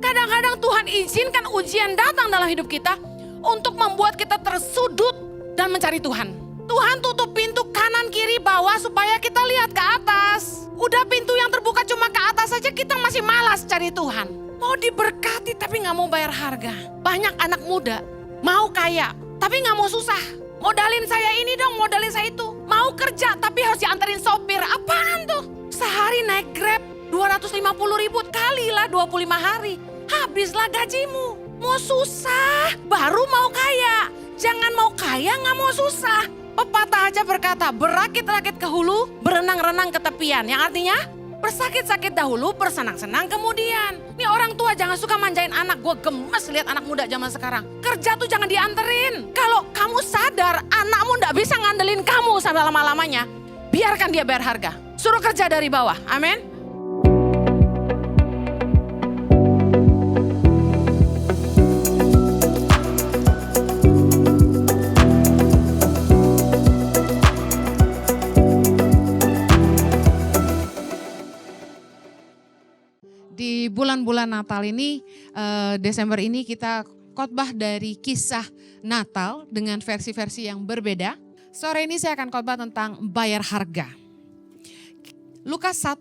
Kadang-kadang Tuhan izinkan ujian datang dalam hidup kita untuk membuat kita tersudut dan mencari Tuhan. Tuhan tutup pintu kanan, kiri, bawah supaya kita lihat ke atas. Udah pintu yang terbuka cuma ke atas saja kita masih malas cari Tuhan. Mau diberkati tapi gak mau bayar harga. Banyak anak muda mau kaya tapi gak mau susah. Modalin saya ini dong, modalin saya itu. Mau kerja tapi harus dianterin sopir. Apaan tuh? Sehari naik Grab 250 ribu kali lah 25 hari. Habislah gajimu. Mau susah baru mau kaya. Jangan mau kaya gak mau susah. Pepatah aja berkata, berakit-rakit ke hulu, berenang-renang ke tepian. Yang artinya, bersakit-sakit dahulu, bersenang-senang kemudian. Ini orang tua jangan suka manjain anak. Gue gemes lihat anak muda zaman sekarang. Kerja tuh jangan dianterin. Kalau kamu sadar anakmu gak bisa ngandelin kamu sampai lama-lamanya, biarkan dia bayar harga. Suruh kerja dari bawah, amin. Di bulan-bulan Natal ini, Desember ini kita khotbah dari kisah Natal dengan versi-versi yang berbeda. Sore ini saya akan khotbah tentang bayar harga. Lukas 1,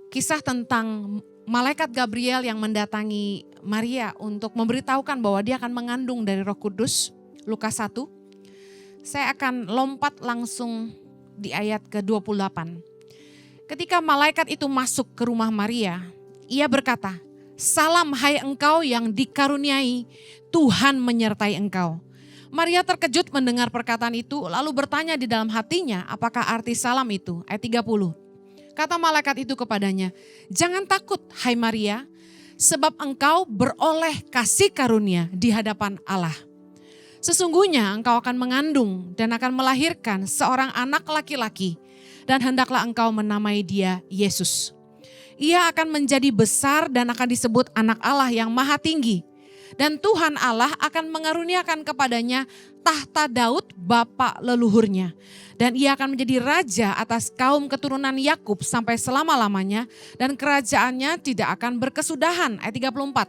kisah tentang malaikat Gabriel yang mendatangi Maria untuk memberitahukan bahwa dia akan mengandung dari Roh Kudus. Lukas 1, saya akan lompat langsung di ayat ke-28. Ketika malaikat itu masuk ke rumah Maria, ia berkata, "Salam hai engkau yang dikaruniai, Tuhan menyertai engkau." Maria terkejut mendengar perkataan itu, lalu bertanya di dalam hatinya, apakah arti salam itu? Ayat 30. Kata malaikat itu kepadanya, "Jangan takut hai Maria, sebab engkau beroleh kasih karunia di hadapan Allah. Sesungguhnya engkau akan mengandung dan akan melahirkan seorang anak laki-laki. Dan hendaklah engkau menamai dia Yesus. Ia akan menjadi besar dan akan disebut anak Allah yang maha tinggi. Dan Tuhan Allah akan mengaruniakan kepadanya tahta Daud bapa leluhurnya. Dan ia akan menjadi raja atas kaum keturunan Yakub sampai selama-lamanya. Dan kerajaannya tidak akan berkesudahan. Ayat 34.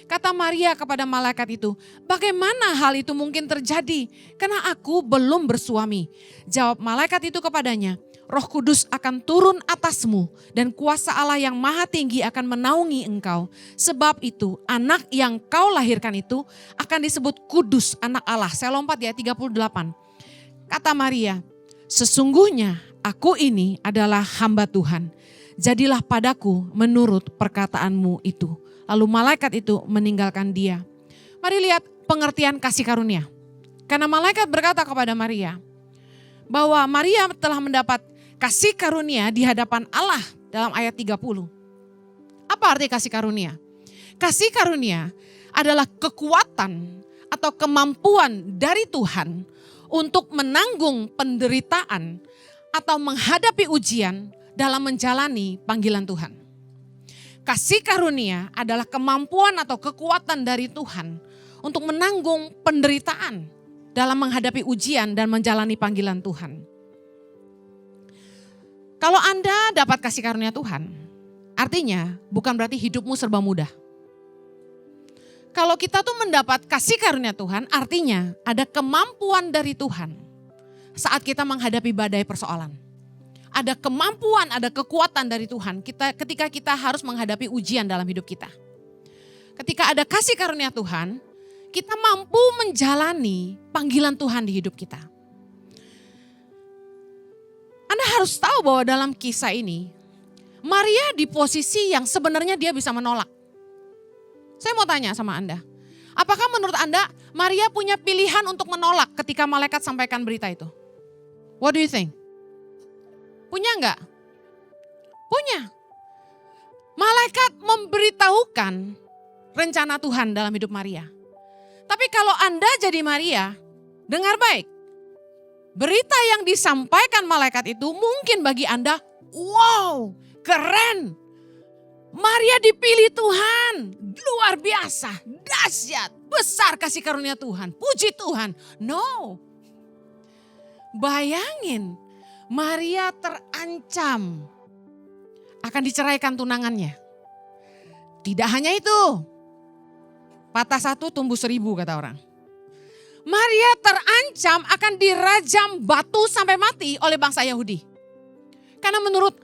Kata Maria kepada malaikat itu, "Bagaimana hal itu mungkin terjadi? Karena aku belum bersuami." Jawab malaikat itu kepadanya, "Roh Kudus akan turun atasmu dan kuasa Allah yang maha tinggi akan menaungi engkau. Sebab itu anak yang kau lahirkan itu akan disebut kudus anak Allah." Saya lompat ya 38. Kata Maria, "Sesungguhnya aku ini adalah hamba Tuhan. Jadilah padaku menurut perkataanmu itu." Lalu malaikat itu meninggalkan dia. Mari lihat pengertian kasih karunia. Karena malaikat berkata kepada Maria bahwa Maria telah mendapat kasih karunia di hadapan Allah dalam ayat 30. Apa arti kasih karunia? Kasih karunia adalah kekuatan atau kemampuan dari Tuhan untuk menanggung penderitaan atau menghadapi ujian dalam menjalani panggilan Tuhan. Kasih karunia adalah kemampuan atau kekuatan dari Tuhan untuk menanggung penderitaan dalam menghadapi ujian dan menjalani panggilan Tuhan. Kalau Anda dapat kasih karunia Tuhan, artinya bukan berarti hidupmu serba mudah. Kalau kita tuh mendapat kasih karunia Tuhan, artinya ada kemampuan dari Tuhan saat kita menghadapi badai persoalan. Ada kemampuan, ada kekuatan dari Tuhan ketika kita harus menghadapi ujian dalam hidup kita. Ketika ada kasih karunia Tuhan, kita mampu menjalani panggilan Tuhan di hidup kita. Anda harus tahu bahwa dalam kisah ini, Maria di posisi yang sebenarnya dia bisa menolak. Saya mau tanya sama Anda, apakah menurut Anda Maria punya pilihan untuk menolak ketika malaikat sampaikan berita itu? What do you think? Punya enggak? Punya. Malaikat memberitahukan rencana Tuhan dalam hidup Maria. Tapi kalau Anda jadi Maria, dengar baik. Berita yang disampaikan malaikat itu mungkin bagi Anda, wow, keren. Maria dipilih Tuhan, luar biasa, dahsyat, besar kasih karunia Tuhan, puji Tuhan. No. Bayangin, Maria terancam akan diceraikan tunangannya. Tidak hanya itu. Patah satu tumbuh 1000 kata orang. Maria terancam akan dirajam batu sampai mati oleh bangsa Yahudi. Karena menurut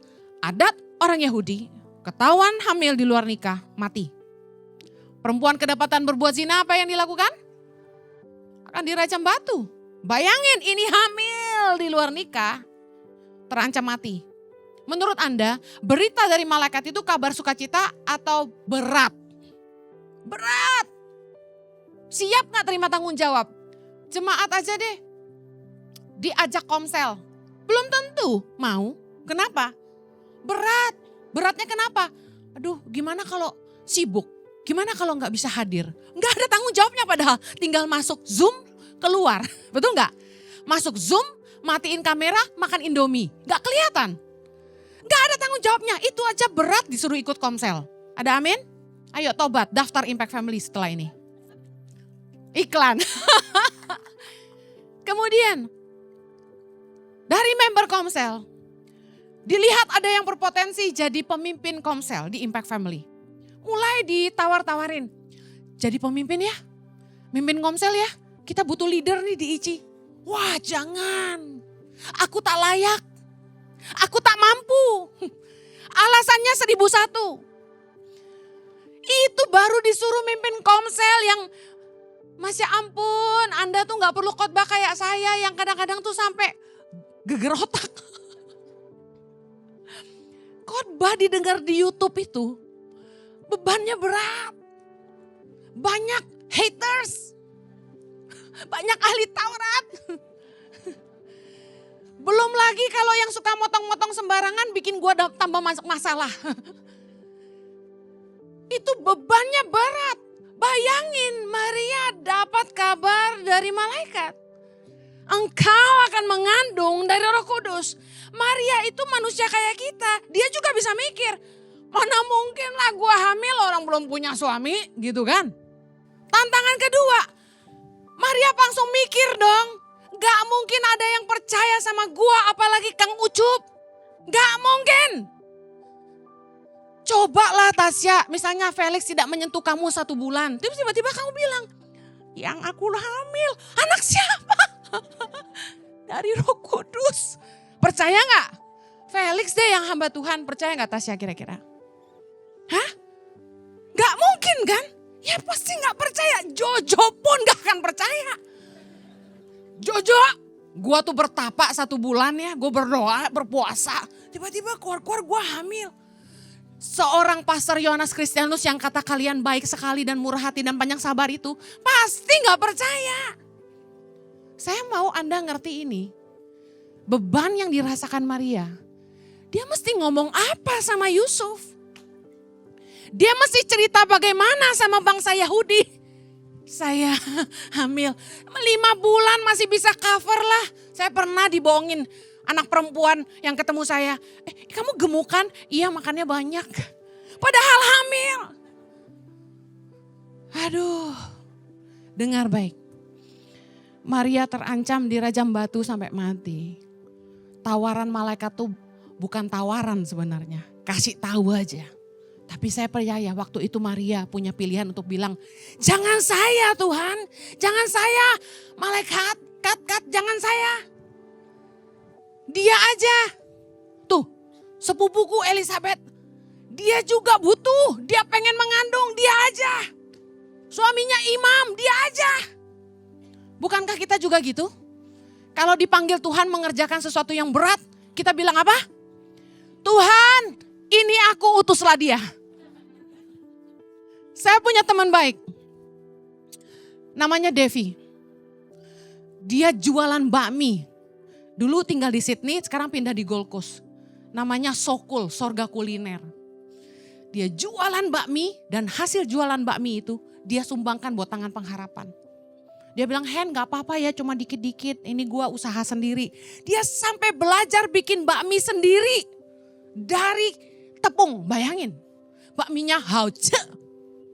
adat orang Yahudi, ketahuan hamil di luar nikah, mati. Perempuan kedapatan berbuat zina, apa yang dilakukan? Akan dirajam batu. Bayangin ini hamil di luar nikah, terancam mati. Menurut Anda, berita dari malaikat itu kabar sukacita atau berat? Berat. Siap gak terima tanggung jawab? Jemaat aja deh, diajak komsel. Belum tentu mau. Kenapa? Berat. Beratnya kenapa? Aduh, gimana kalau sibuk? Gimana kalau gak bisa hadir? Gak ada tanggung jawabnya padahal. Tinggal masuk Zoom, keluar. Betul gak? Masuk Zoom, matiin kamera, makan Indomie. Gak kelihatan. Gak ada tanggung jawabnya. Itu aja berat disuruh ikut komsel. Ada amin? Ayo tobat, daftar Impact Family setelah ini. Iklan. Kemudian, dari member komsel, dilihat ada yang berpotensi jadi pemimpin komsel di Impact Family. Mulai ditawar-tawarin, jadi pemimpin ya, mimpin komsel ya, kita butuh leader nih di ICI. Wah jangan, aku tak layak, aku tak mampu. Alasannya 1001. Itu baru disuruh mimpin komsel yang, Masya ampun, Anda tuh gak perlu khotbah kayak saya yang kadang-kadang tuh sampai geger otak. Khotbah didengar di YouTube itu bebannya berat. Banyak haters. Banyak ahli Taurat. Belum lagi kalau yang suka motong-motong sembarangan bikin gua tambah masalah. Itu bebannya berat. Bayangin Maria dapat kabar dari malaikat. Engkau akan mengandung dari Roh Kudus. Maria itu manusia kayak kita. Dia juga bisa mikir, mana mungkin lah gue hamil orang belum punya suami gitu kan. Tantangan kedua, Maria langsung mikir dong. Gak mungkin ada yang percaya sama gue apalagi Kang Ucup. Gak mungkin. Cobalah Tasya, misalnya Felix tidak menyentuh kamu 1 bulan. Terus tiba-tiba kamu bilang, yang aku hamil, anak siapa? Dari Roh Kudus. Percaya gak? Felix deh yang hamba Tuhan, percaya gak Tasya kira-kira? Hah? Gak mungkin kan? Ya pasti gak percaya, Jojo pun gak akan percaya. Jojo, gua tuh bertapa 1 bulan ya, gua berdoa, berpuasa. Tiba-tiba keluar-keluar gua hamil. Seorang pastor Yohanes Kristianus yang kata kalian baik sekali dan murah hati dan panjang sabar itu pasti gak percaya. Saya mau Anda ngerti ini. Beban yang dirasakan Maria. Dia mesti ngomong apa sama Yusuf? Dia mesti cerita bagaimana sama bangsa Yahudi. Saya hamil 5 bulan masih bisa cover lah. Saya pernah dibohongin. Anak perempuan yang ketemu saya, kamu gemukan? Iya makannya banyak. Padahal hamil. Aduh, dengar baik. Maria terancam dirajam batu sampai mati. Tawaran malaikat tuh bukan tawaran sebenarnya. Kasih tahu aja. Tapi saya percaya waktu itu Maria punya pilihan untuk bilang, jangan saya Tuhan, jangan saya malaikat, jangan saya. Dia aja, tuh sepupuku Elizabeth, dia juga butuh, dia pengen mengandung, dia aja. Suaminya imam, dia aja. Bukankah kita juga gitu? Kalau dipanggil Tuhan mengerjakan sesuatu yang berat, kita bilang apa? Tuhan, ini aku utuslah dia. Saya punya teman baik, namanya Devi. Dia jualan bakmi. Dulu tinggal di Sydney, sekarang pindah di Gold Coast. Namanya Sokul, Sorga Kuliner. Dia jualan bakmi dan hasil jualan bakmi itu dia sumbangkan buat Tangan Pengharapan. Dia bilang, Hen gak apa-apa ya cuma dikit-dikit, ini gua usaha sendiri. Dia sampai belajar bikin bakmi sendiri. Dari tepung, bayangin. Bakminya hauce,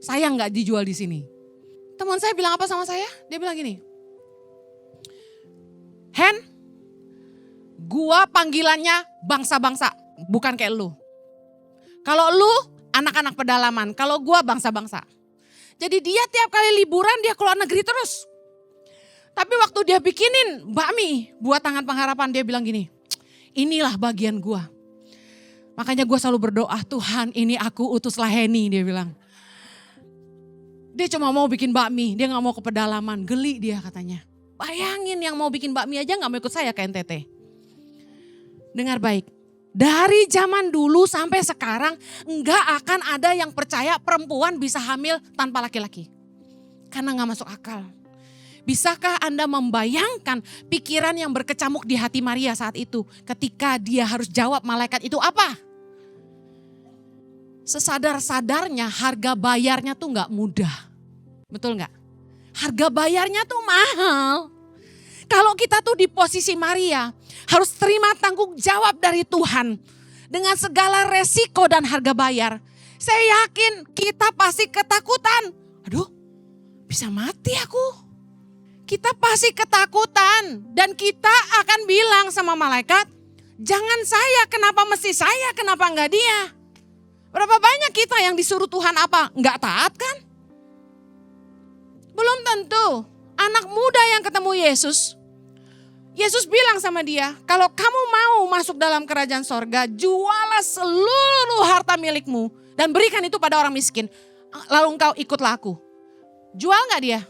sayang gak dijual di sini. Teman saya bilang apa sama saya? Dia bilang gini, Hen, gua panggilannya bangsa-bangsa, bukan kayak lu. Kalau lu anak-anak pedalaman. Kalau gue bangsa-bangsa. Jadi dia tiap kali liburan dia keluar negeri terus. Tapi waktu dia bikinin bakmi buat tangan pengharapan, dia bilang gini, inilah bagian gue. Makanya gue selalu berdoa, Tuhan ini aku utuslah Heni, dia bilang. Dia cuma mau bikin bakmi, dia gak mau ke pedalaman, geli dia katanya. Bayangin yang mau bikin bakmi aja gak mau ikut saya ke NTT. Dengar baik, dari zaman dulu sampai sekarang enggak akan ada yang percaya perempuan bisa hamil tanpa laki-laki. Karena gak masuk akal. Bisakah Anda membayangkan pikiran yang berkecamuk di hati Maria saat itu ketika dia harus jawab malaikat itu apa? Sesadar-sadarnya harga bayarnya tuh gak mudah. Betul gak? Harga bayarnya tuh mahal. Kalau kita tuh di posisi Maria harus terima tanggung jawab dari Tuhan dengan segala resiko dan harga bayar. Saya yakin kita pasti ketakutan. Aduh, bisa mati aku. Kita pasti ketakutan dan kita akan bilang sama malaikat, jangan saya, kenapa mesti saya, kenapa enggak dia? Berapa banyak kita yang disuruh Tuhan apa? Enggak taat kan? Belum tentu. Anak muda yang ketemu Yesus, Yesus bilang sama dia, kalau kamu mau masuk dalam kerajaan sorga, jualah seluruh harta milikmu dan berikan itu pada orang miskin. Lalu engkau ikutlah aku. Jual gak dia?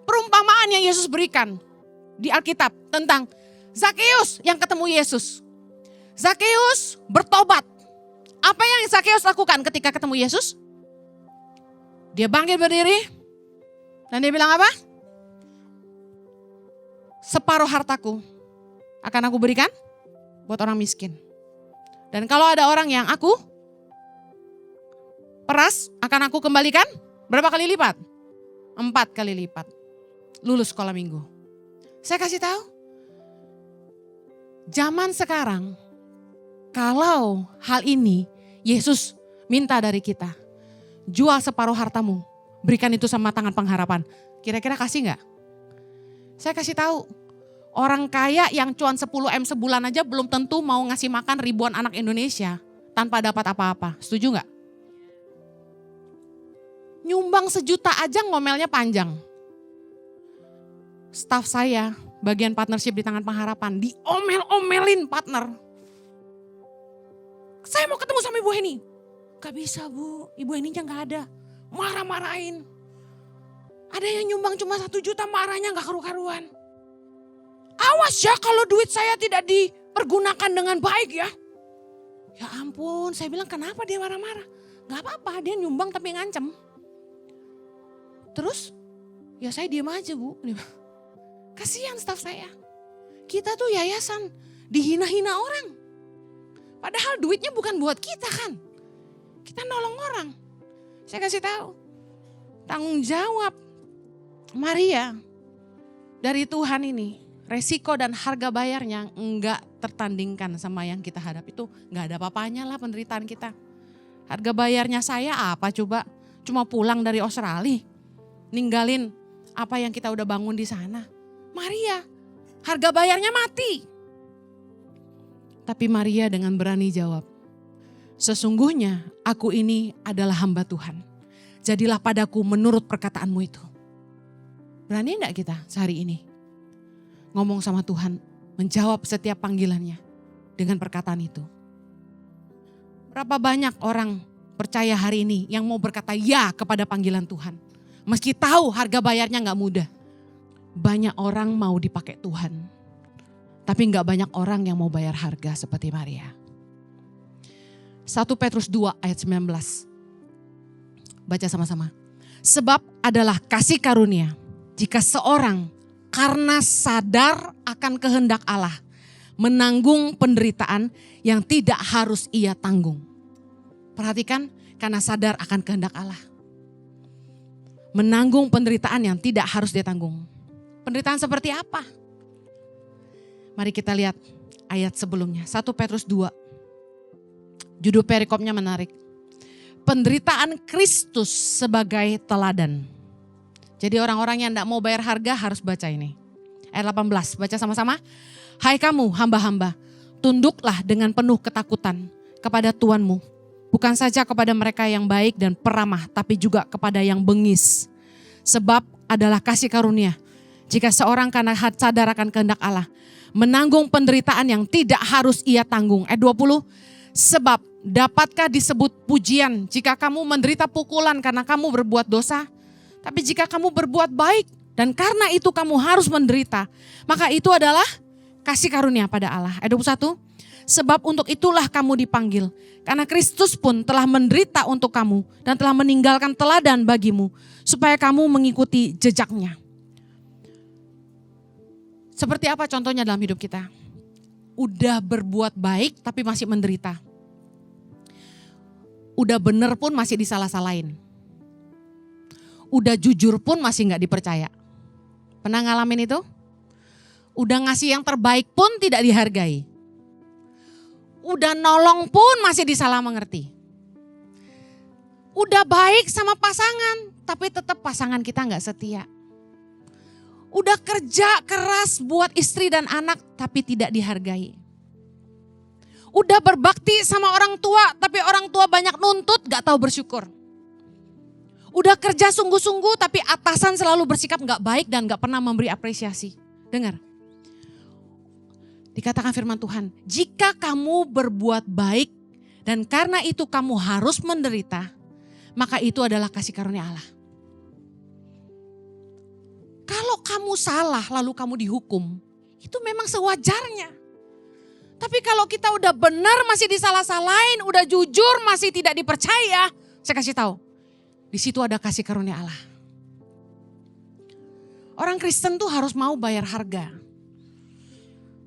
Perumpamaan yang Yesus berikan di Alkitab tentang Zakeus yang ketemu Yesus. Zakeus bertobat. Apa yang Zakeus lakukan ketika ketemu Yesus? Dia bangkit berdiri dan dia bilang apa? Separuh hartaku akan aku berikan buat orang miskin. Dan kalau ada orang yang aku peras, akan aku kembalikan berapa kali lipat? 4 kali lipat. Lulus sekolah minggu. Saya kasih tahu, zaman sekarang kalau hal ini Yesus minta dari kita, jual separuh hartamu, berikan itu sama tangan pengharapan. Kira-kira kasih gak? Saya kasih tahu, orang kaya yang cuan 10M sebulan aja belum tentu mau ngasih makan ribuan anak Indonesia tanpa dapat apa-apa. Setuju gak? Nyumbang 1 juta aja ngomelnya panjang. Staff saya, bagian partnership di tangan pengharapan, diomel-omelin partner. Saya mau ketemu sama Ibu Heni. Gak bisa Bu, Ibu Heninya gak ada. Marah-marahin. Ada yang nyumbang cuma 1 juta, marahnya gak karu-karuan. Awas ya kalau duit saya tidak dipergunakan dengan baik ya. Ya ampun, saya bilang kenapa dia marah-marah? Gak apa-apa, dia nyumbang tapi ngancem. Terus, ya saya diam aja Bu. Kasihan staf saya. Kita tuh yayasan, dihina-hina orang. Padahal duitnya bukan buat kita kan. Kita nolong orang. Saya kasih tahu, tanggung jawab Maria dari Tuhan ini, resiko dan harga bayarnya enggak tertandingkan sama yang kita hadapi. Itu enggak ada apa-apanya lah penderitaan kita. Harga bayarnya saya apa coba? Cuma pulang dari Australia, ninggalin apa yang kita udah bangun di sana. Maria, harga bayarnya mati. Tapi Maria dengan berani jawab, sesungguhnya aku ini adalah hamba Tuhan. Jadilah padaku menurut perkataanmu itu. Berani enggak kita sehari ini ngomong sama Tuhan, menjawab setiap panggilannya dengan perkataan itu? Berapa banyak orang percaya hari ini yang mau berkata ya kepada panggilan Tuhan. Meski tahu harga bayarnya gak mudah. Banyak orang mau dipakai Tuhan. Tapi gak banyak orang yang mau bayar harga seperti Maria. 1 Petrus 2 ayat 19. Baca sama-sama. Sebab adalah kasih karunia jika seorang karena sadar akan kehendak Allah menanggung penderitaan yang tidak harus ia tanggung. Perhatikan, karena sadar akan kehendak Allah. Menanggung penderitaan yang tidak harus dia tanggung. Penderitaan seperti apa? Mari kita lihat ayat sebelumnya. 1 Petrus 2. Judul perikopnya menarik. Penderitaan Kristus sebagai teladan. Jadi orang-orang yang tidak mau bayar harga harus baca ini. Ayat 18, baca sama-sama. Hai kamu hamba-hamba, tunduklah dengan penuh ketakutan kepada tuanmu. Bukan saja kepada mereka yang baik dan peramah, tapi juga kepada yang bengis. Sebab adalah kasih karunia. Jika seorang karena sadar akan kehendak Allah, menanggung penderitaan yang tidak harus ia tanggung. Ayat 20, sebab dapatkah disebut pujian jika kamu menderita pukulan karena kamu berbuat dosa? Tapi jika kamu berbuat baik dan karena itu kamu harus menderita, maka itu adalah kasih karunia pada Allah. Ayat 21, sebab untuk itulah kamu dipanggil. Karena Kristus pun telah menderita untuk kamu dan telah meninggalkan teladan bagimu, supaya kamu mengikuti jejaknya. Seperti apa contohnya dalam hidup kita? Udah berbuat baik tapi masih menderita. Udah bener pun masih disalah-salahin. Udah jujur pun masih gak dipercaya. Pernah ngalamin itu? Udah ngasih yang terbaik pun tidak dihargai. Udah nolong pun masih disalah mengerti. Udah baik sama pasangan, tapi tetap pasangan kita gak setia. Udah kerja keras buat istri dan anak, tapi tidak dihargai. Udah berbakti sama orang tua, tapi orang tua banyak nuntut, gak tahu bersyukur. Udah kerja sungguh-sungguh, tapi atasan selalu bersikap gak baik dan gak pernah memberi apresiasi. Dengar. Dikatakan firman Tuhan, jika kamu berbuat baik dan karena itu kamu harus menderita, maka itu adalah kasih karunia Allah. Kalau kamu salah lalu kamu dihukum, itu memang sewajarnya. Tapi kalau kita udah benar masih disalah-salahin, udah jujur masih tidak dipercaya, saya kasih tahu, di situ ada kasih karunia Allah. Orang Kristen tuh harus mau bayar harga.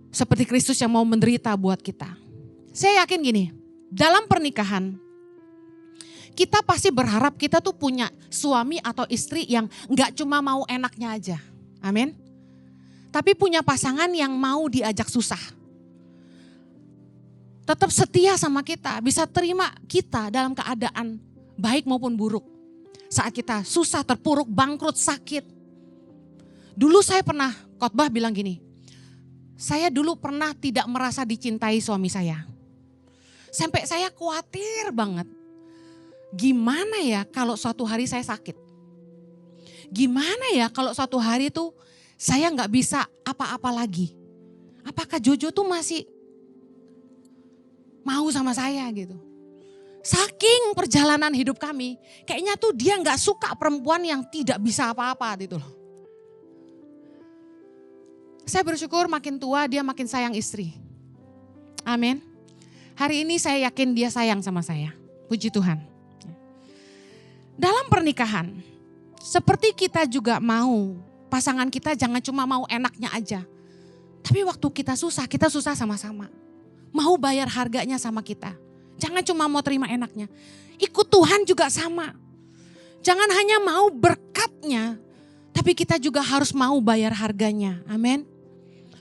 Seperti Kristus yang mau menderita buat kita. Saya yakin gini, dalam pernikahan kita pasti berharap kita tuh punya suami atau istri yang gak cuma mau enaknya aja. Amin. Tapi punya pasangan yang mau diajak susah. Tetap setia sama kita, bisa terima kita dalam keadaan baik maupun buruk. Saat kita susah, terpuruk, bangkrut, sakit. Dulu saya pernah khotbah bilang gini, saya dulu pernah tidak merasa dicintai suami saya. Sampai saya khawatir banget. Gimana ya kalau suatu hari saya sakit? Gimana ya kalau suatu hari tuh saya gak bisa apa-apa lagi? Apakah Jojo tuh masih mau sama saya gitu? Saking perjalanan hidup kami, kayaknya tuh dia gak suka perempuan yang tidak bisa apa-apa gitu loh. Saya bersyukur makin tua dia makin sayang istri. Amin. Hari ini saya yakin dia sayang sama saya. Puji Tuhan. Dalam pernikahan, seperti kita juga mau pasangan kita jangan cuma mau enaknya aja. Tapi waktu kita susah sama-sama. Mau bayar harganya sama kita. Jangan cuma mau terima enaknya. Ikut Tuhan juga sama. Jangan hanya mau berkatnya, tapi kita juga harus mau bayar harganya. Amin.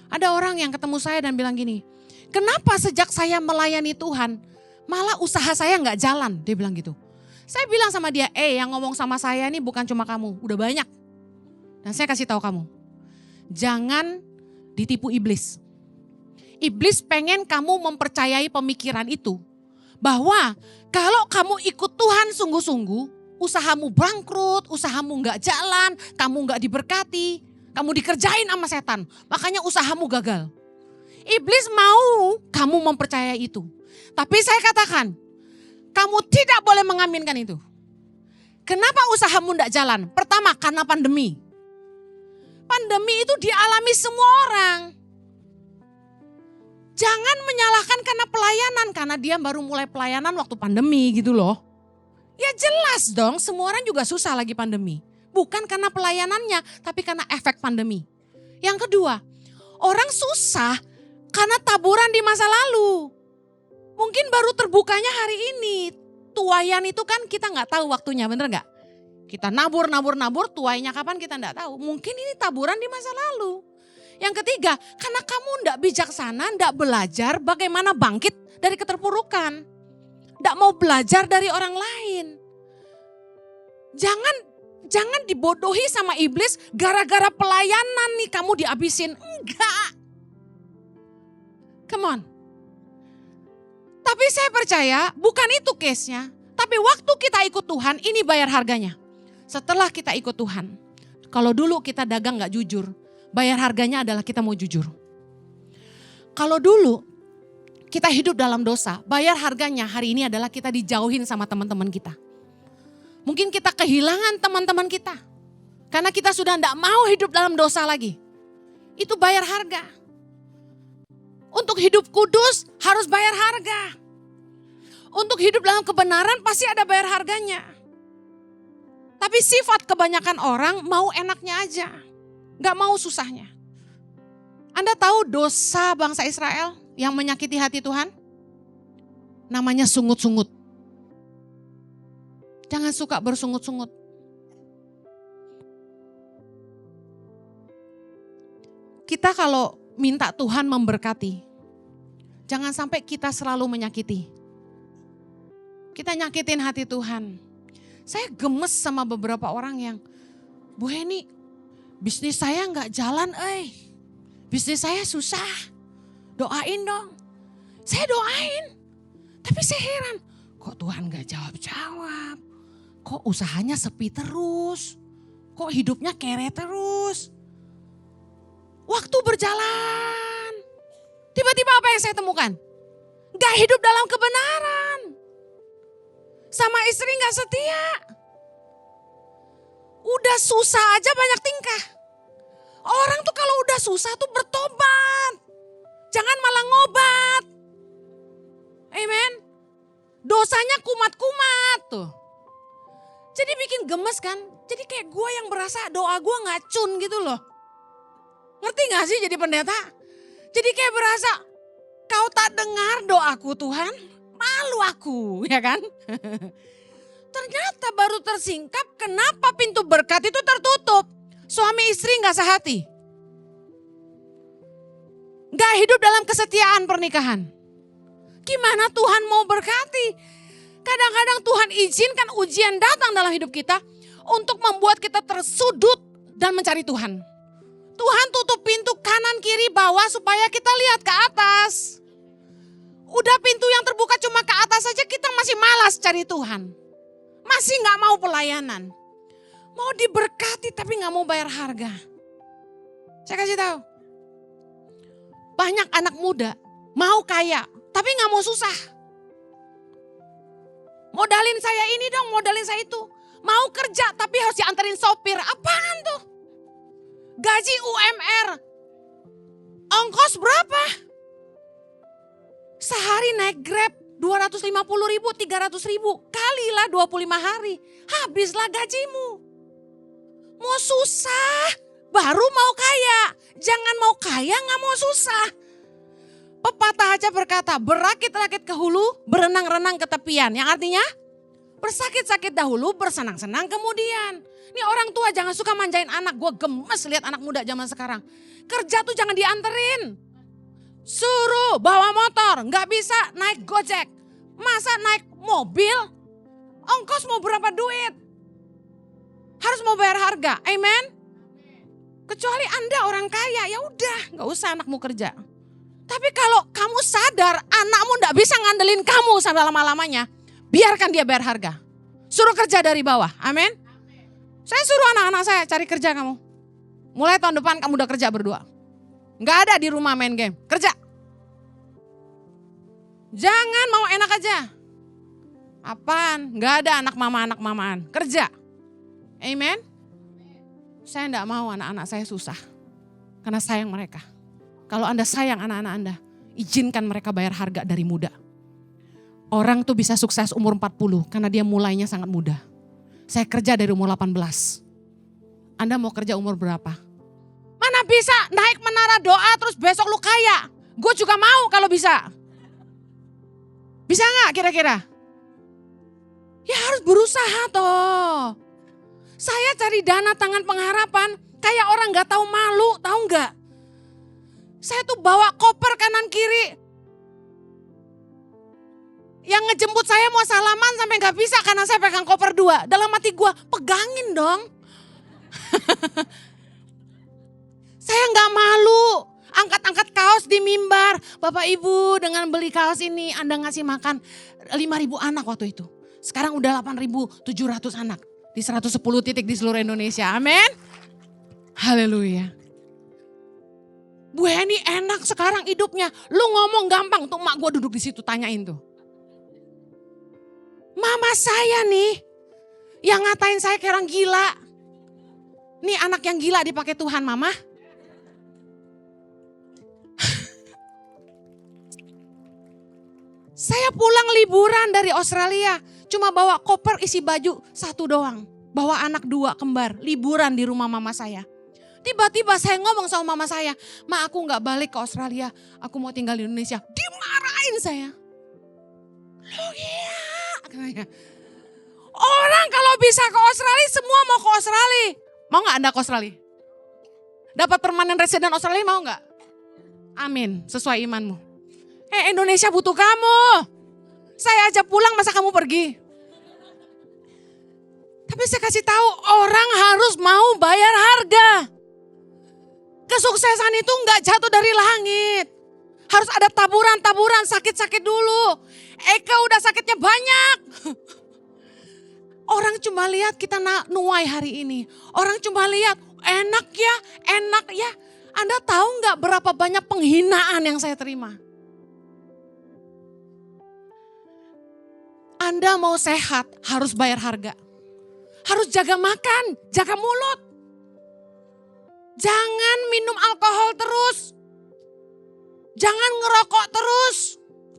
Ada orang yang ketemu saya dan bilang gini, kenapa sejak saya melayani Tuhan, malah usaha saya gak jalan, dia bilang gitu. Saya bilang sama dia, yang ngomong sama saya ini bukan cuma kamu, udah banyak. Dan saya kasih tahu kamu, jangan ditipu iblis. Iblis pengen kamu mempercayai pemikiran itu, bahwa kalau kamu ikut Tuhan sungguh-sungguh, usahamu bangkrut, usahamu gak jalan, kamu gak diberkati. Kamu dikerjain sama setan, makanya usahamu gagal. Iblis mau kamu mempercayai itu. Tapi saya katakan, kamu tidak boleh mengaminkan itu. Kenapa usahamu tidak jalan? Pertama, karena pandemi. Pandemi itu dialami semua orang. Jangan menyalahkan karena pelayanan, karena dia baru mulai pelayanan waktu pandemi gitu loh. Ya jelas dong, semua orang juga susah lagi pandemi. Bukan karena pelayanannya, tapi karena efek pandemi. Yang kedua, orang susah karena taburan di masa lalu. Mungkin baru terbukanya hari ini. Tuayan itu kan kita gak tahu waktunya, bener gak? Kita nabur, tuainya kapan kita gak tahu. Mungkin ini taburan di masa lalu. Yang ketiga, karena kamu gak bijaksana, gak belajar bagaimana bangkit dari keterpurukan. Gak mau belajar dari orang lain. Jangan dibodohi sama iblis gara-gara pelayanan nih kamu dihabisin. Enggak. Come on. Tapi saya percaya bukan itu case-nya. Tapi waktu kita ikut Tuhan, ini bayar harganya. Setelah kita ikut Tuhan, kalau dulu kita dagang gak jujur, bayar harganya adalah kita mau jujur. Kalau dulu kita hidup dalam dosa, bayar harganya hari ini adalah kita dijauhin sama teman-teman kita. Mungkin kita kehilangan teman-teman kita. Karena kita sudah tidak mau hidup dalam dosa lagi. Itu bayar harga. Untuk hidup kudus harus bayar harga. Untuk hidup dalam kebenaran pasti ada bayar harganya. Tapi sifat kebanyakan orang mau enaknya aja. Gak mau susahnya. Anda tahu dosa bangsa Israel yang menyakiti hati Tuhan? Namanya sungut-sungut. Jangan suka bersungut-sungut. Kita kalau minta Tuhan memberkati, jangan sampai kita selalu menyakiti. Kita nyakitin hati Tuhan. Saya gemes sama beberapa orang yang, Bu Heni, bisnis saya gak jalan bisnis saya susah, doain dong. Saya doain, tapi saya heran, kok Tuhan gak jawab-jawab, kok usahanya sepi terus, kok hidupnya kere terus. Waktu berjalan, tiba-tiba apa yang saya temukan? Gak hidup dalam kebenaran. Sama istri gak setia. Udah susah aja banyak tingkah. Orang tuh kalau udah susah tuh bertobat. Jangan malah ngobat. Amen. Dosanya kumat-kumat tuh. Jadi bikin gemes kan. Jadi kayak gue yang berasa doa gue ngacun gitu loh. Ngerti gak sih jadi pendeta? Jadi kayak berasa kau tak dengar doaku Tuhan, malu aku ya kan. Ternyata baru tersingkap kenapa pintu berkat itu tertutup. Suami istri gak sehati. Gak hidup dalam kesetiaan pernikahan. Gimana Tuhan mau berkati? Kadang-kadang Tuhan izinkan ujian datang dalam hidup kita untuk membuat kita tersudut dan mencari Tuhan. Tuhan tutup pintu kanan, kiri, bawah supaya kita lihat ke atas. Udah pintu yang terbuka cuma ke atas saja kita masih malas cari Tuhan. Masih gak mau pelayanan. Mau diberkati tapi gak mau bayar harga. Saya kasih tahu. Banyak anak muda mau kaya tapi gak mau susah. Modalin saya ini dong, modalin saya itu. Mau kerja tapi harus dianterin sopir. Apaan tuh? Gaji UMR. Ongkos berapa? Sehari naik Grab 250.000, 300.000. Kalilah 25 hari. Habislah gajimu. Mau susah, baru mau kaya. Jangan mau kaya gak mau susah. Pepatah aja berkata, berakit-rakit ke hulu, berenang-renang ke tepian. Yang artinya, bersakit-sakit dahulu, bersenang-senang kemudian. Ini orang tua jangan suka manjain anak. Gue gemes lihat anak muda zaman sekarang. Kerja tuh jangan dianterin. Suruh bawa motor, gak bisa naik Gojek. Masa naik mobil, ongkos mau berapa duit? Harus mau bayar harga, amen? Kecuali Anda orang kaya, ya udah, gak usah anakmu kerja. Tapi kalau kamu sadar anakmu gak bisa ngandelin kamu sampai lama-lamanya, biarkan dia bayar harga. Suruh kerja dari bawah, amen? Saya suruh anak-anak saya cari kerja kamu. Mulai tahun depan kamu udah kerja berdua. Gak ada di rumah main game, kerja. Jangan mau enak aja. Apaan? Gak ada anak mamaan, kerja. Amen. Saya gak mau anak-anak saya susah. Karena sayang mereka. Kalau Anda sayang anak-anak Anda, izinkan mereka bayar harga dari muda. Orang tuh bisa sukses umur 40 karena dia mulainya sangat muda. Saya kerja dari umur 18. Anda mau kerja umur berapa? Mana bisa naik menara doa terus besok lu kaya. Gue juga mau kalau bisa. Bisa gak kira-kira? Ya harus berusaha toh. Saya cari dana tangan pengharapan kayak orang gak tahu malu, tahu gak? Saya tuh bawa koper kanan kiri. Yang ngejemput saya mau salaman sampai gak bisa karena saya pegang koper 2. Dalam hati gue, pegangin dong. Saya gak malu. Angkat-angkat kaos di mimbar. Bapak Ibu dengan beli kaos ini Anda ngasih makan 5.000 anak waktu itu. Sekarang udah 8.700 anak. Di 110 titik di seluruh Indonesia. Amin. Haleluya. Bu Heni enak sekarang hidupnya. Lu ngomong gampang tuh, mak gue duduk di situ tanyain tuh. Mama saya nih yang ngatain saya kayak orang gila. Nih anak yang gila dipakai Tuhan, Mama. Saya pulang liburan dari Australia, cuma bawa koper isi baju satu doang. Bawa anak 2 kembar, liburan di rumah mama saya. Tiba-tiba saya ngomong sama mama saya, "Ma, aku gak balik ke Australia, aku mau tinggal di Indonesia." Dimarahin saya. Loh iya, katanya. Orang kalau bisa ke Australia, semua mau ke Australia. Mau gak Anda ke Australia? Dapat permanent resident Australia mau gak? Amin, sesuai imanmu. Indonesia butuh kamu. Saya aja pulang, masa kamu pergi? Tapi saya kasih tahu, orang harus mau bayar harga. Kesuksesan itu enggak jatuh dari langit. Harus ada taburan-taburan, sakit-sakit dulu. Eka udah sakitnya banyak. Orang cuma lihat kita nuai hari ini. Orang cuma lihat enak ya. Anda tahu enggak berapa banyak penghinaan yang saya terima? Anda mau sehat harus bayar harga. Harus jaga makan, jaga mulut. Jangan minum alkohol terus. Jangan ngerokok terus.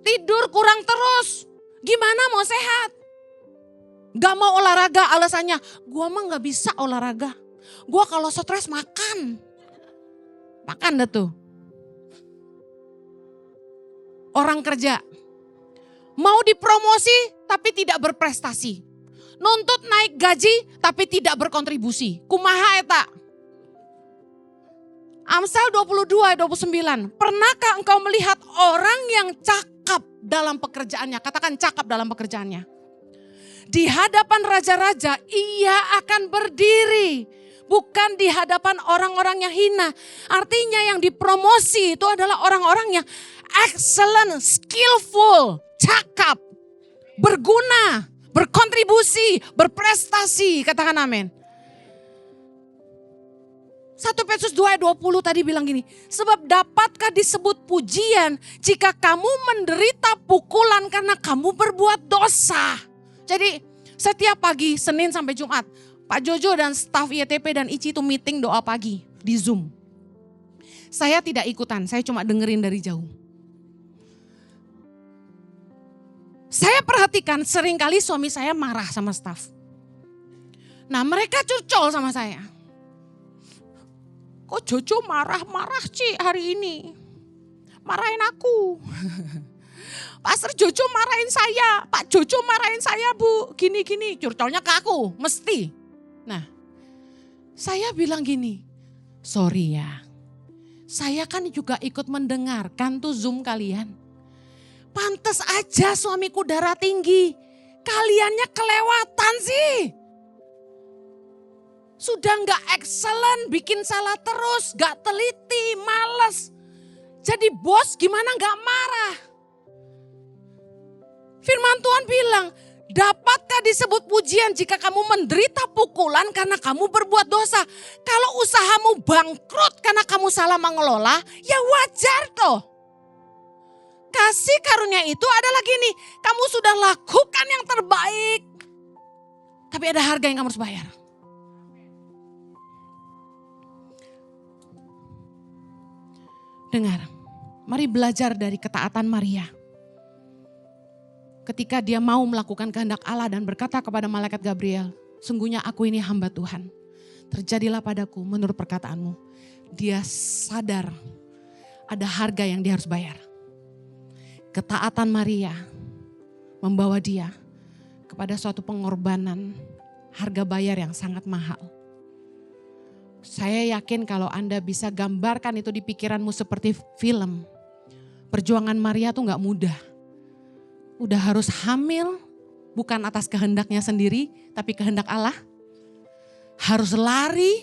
Tidur kurang terus. Gimana mau sehat? Gak mau olahraga alasannya, gua mah gak bisa olahraga. Gua kalau stres makan. Makan dah tuh. Orang kerja. Mau dipromosi tapi tidak berprestasi. Nuntut naik gaji tapi tidak berkontribusi. Kumaha eta? Amsal 22:29. Pernahkah engkau melihat orang yang cakap dalam pekerjaannya? Katakan cakap dalam pekerjaannya. Di hadapan raja-raja ia akan berdiri. Bukan di hadapan orang-orang yang hina. Artinya yang dipromosi itu adalah orang-orang yang excellent, skillful, cakap, berguna, berkontribusi, berprestasi. Katakan amin. 1 Petrus 2:20 tadi bilang gini, sebab dapatkah disebut pujian jika kamu menderita pukulan karena kamu berbuat dosa. Jadi setiap pagi Senin sampai Jumat, Pak Jojo dan staf IETP dan ICI itu meeting doa pagi di Zoom. Saya tidak ikutan, saya cuma dengerin dari jauh. Saya perhatikan seringkali suami saya marah sama staf. Nah mereka curcol sama saya. Kok Jojo marah-marah Ci hari ini? Marahin aku. Pastor Jojo marahin saya, Pak Jojo marahin saya Bu. Gini-gini, curcolnya ke aku, mesti. Nah saya bilang gini, sorry ya. Saya kan juga ikut mendengarkan tuh Zoom kalian. Pantes aja suamiku darah tinggi. Kaliannya kelewatan sih. Sudah gak excellent, bikin salah terus, gak teliti, males. Jadi bos gimana gak marah? Firman Tuhan bilang, dapatkah disebut pujian jika kamu menderita pukulan karena kamu berbuat dosa? Kalau usahamu bangkrut karena kamu salah mengelola, ya wajar toh. Kasih karunia itu adalah gini, kamu sudah lakukan yang terbaik. Tapi ada harga yang kamu harus bayar. Dengar, mari belajar dari ketaatan Maria. Ketika dia mau melakukan kehendak Allah dan berkata kepada malaikat Gabriel, sungguhnya aku ini hamba Tuhan. Terjadilah padaku menurut perkataanmu. Dia sadar ada harga yang dia harus bayar. Ketaatan Maria membawa dia kepada suatu pengorbanan harga bayar yang sangat mahal. Saya yakin kalau Anda bisa gambarkan itu di pikiranmu seperti film. Perjuangan Maria tuh gak mudah. Udah harus hamil, bukan atas kehendaknya sendiri, tapi kehendak Allah. Harus lari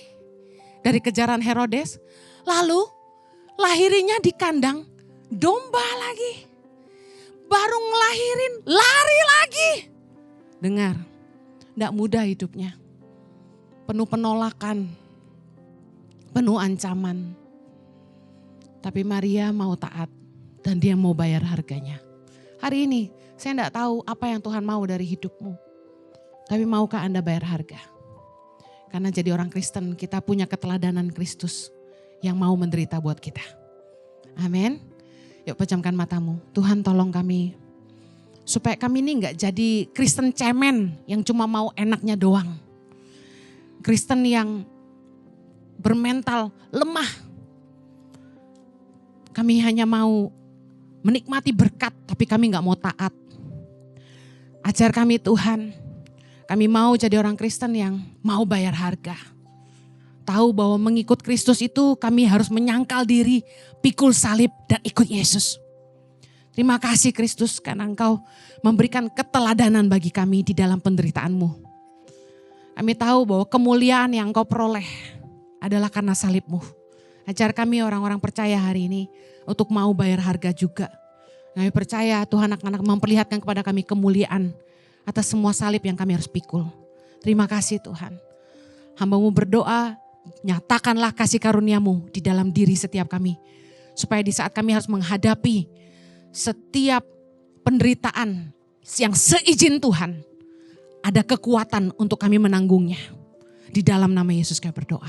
dari kejaran Herodes. Lalu Lahirinya di kandang domba lagi. Baru ngelahirin, lari lagi. Dengar, tidak mudah hidupnya. Penuh penolakan, penuh ancaman. Tapi Maria mau taat dan dia mau bayar harganya. Hari ini saya tidak tahu apa yang Tuhan mau dari hidupmu. Tapi maukah Anda bayar harga? Karena jadi orang Kristen kita punya keteladanan Kristus yang mau menderita buat kita. Amin. Yuk pejamkan matamu. Tuhan tolong kami. Supaya kami ini enggak jadi Kristen cemen yang cuma mau enaknya doang. Kristen yang bermental lemah. Kami hanya mau menikmati berkat tapi kami enggak mau taat. Ajar kami Tuhan. Kami mau jadi orang Kristen yang mau bayar harga. Tahu bahwa mengikut Kristus itu kami harus menyangkal diri, pikul salib dan ikut Yesus. Terima kasih Kristus karena Engkau memberikan keteladanan bagi kami di dalam penderitaanmu. Kami tahu bahwa kemuliaan yang Engkau peroleh adalah karena salibmu. Ajar kami orang-orang percaya hari ini untuk mau bayar harga juga. Kami percaya Tuhan akan memperlihatkan kepada kami kemuliaan atas semua salib yang kami harus pikul. Terima kasih Tuhan. Hamba-Mu berdoa, nyatakanlah kasih karunia-Mu di dalam diri setiap kami. Supaya di saat kami harus menghadapi setiap penderitaan yang seizin Tuhan, ada kekuatan untuk kami menanggungnya. Di dalam nama Yesus kami berdoa.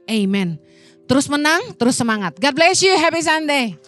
Amen. Terus menang, terus semangat. God bless you, happy Sunday.